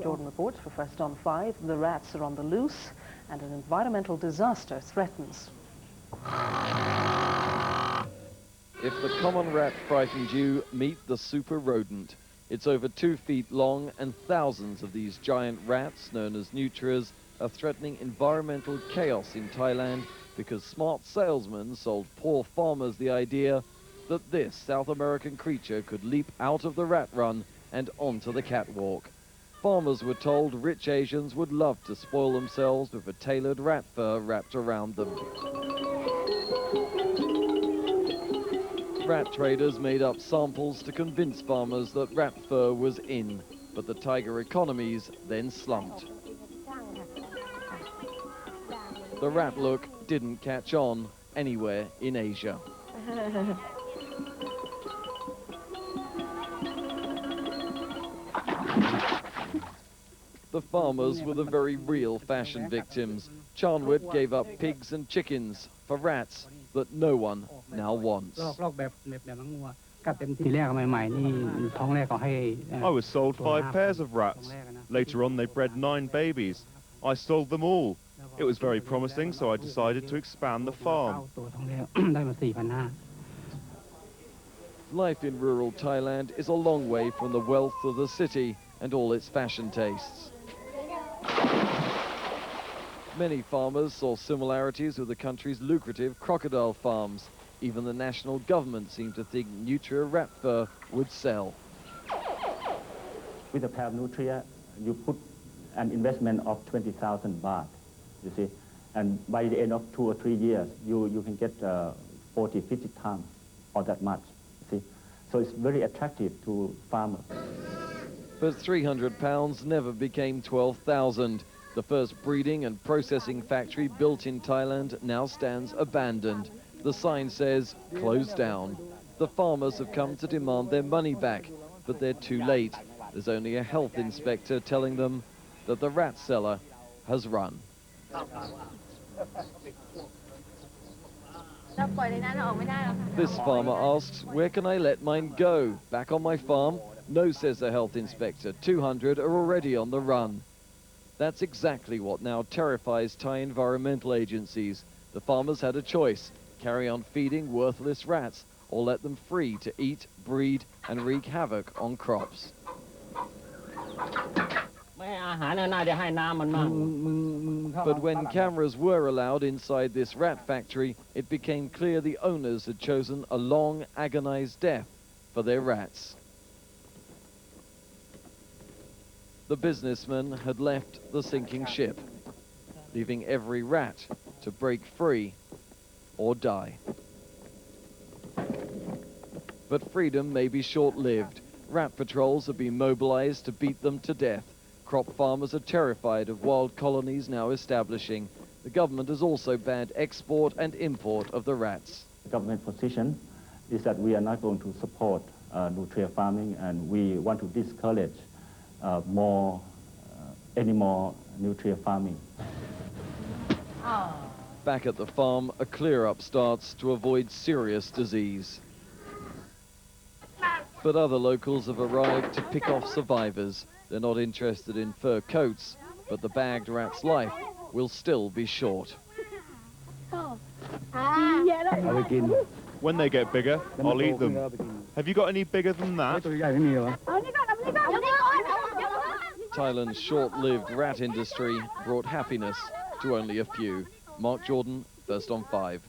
Jordan reports for First on 5. The rats are on the loose and an environmental disaster threatens. If the common rat frightened you, meet the super rodent. It's over 2 feet long, and thousands of these giant rats, known as nutrias, are threatening environmental chaos in Thailand because smart salesmen sold poor farmers the idea that this South American creature could leap out of the rat run and onto the catwalk. Farmers were told rich Asians would love to spoil themselves with a tailored rat fur wrapped around them. Rat traders made up samples to convince farmers that rat fur was in, but the tiger economies then slumped. The rat look didn't catch on anywhere in Asia. The farmers were the very real fashion victims. Chanwit gave up pigs and chickens for rats that no one now wants. I was sold 5 pairs of rats. Later on they bred 9 babies. I sold them all. It was very promising, so I decided to expand the farm. Life in rural Thailand is a long way from the wealth of the city and all its fashion tastes. Many farmers saw similarities with the country's lucrative crocodile farms. Even the national government seemed to think Nutria rat fur would sell. With a pair of Nutria, you put an investment of 20,000 baht, you see, and by the end of 2 or 3 years, you can get 40, 50 tons or that much, you see. So it's very attractive to farmers. But £300 never became 12,000. The first breeding and processing factory built in Thailand now stands abandoned. The sign says, closed down. The farmers have come to demand their money back, but they're too late. There's only a health inspector telling them that the rat seller has run. This farmer asks, where can I let mine go? Back on my farm? No, says the health inspector. 200 are already on the run. That's exactly what now terrifies Thai environmental agencies. The farmers had a choice: carry on feeding worthless rats or let them free to eat, breed and wreak havoc on crops. But when cameras were allowed inside this rat factory, it became clear the owners had chosen a long, agonized death for their rats. The businessman had left the sinking ship, leaving every rat to break free or die. But freedom may be short-lived. Rat patrols have been mobilized to beat them to death. Crop farmers are terrified of wild colonies now establishing. The government has also banned export and import of the rats. The government position is that we are not going to support nutria farming, and we want to discourage any more nutria farming. Back at the farm, a clear-up starts to avoid serious disease. But other locals have arrived to pick off survivors. They're not interested in fur coats, but the bagged rat's life will still be short. When they get bigger, I'll eat them. Have you got any bigger than that? Thailand's short-lived rat industry brought happiness to only a few. Mark Jordan, First on 5.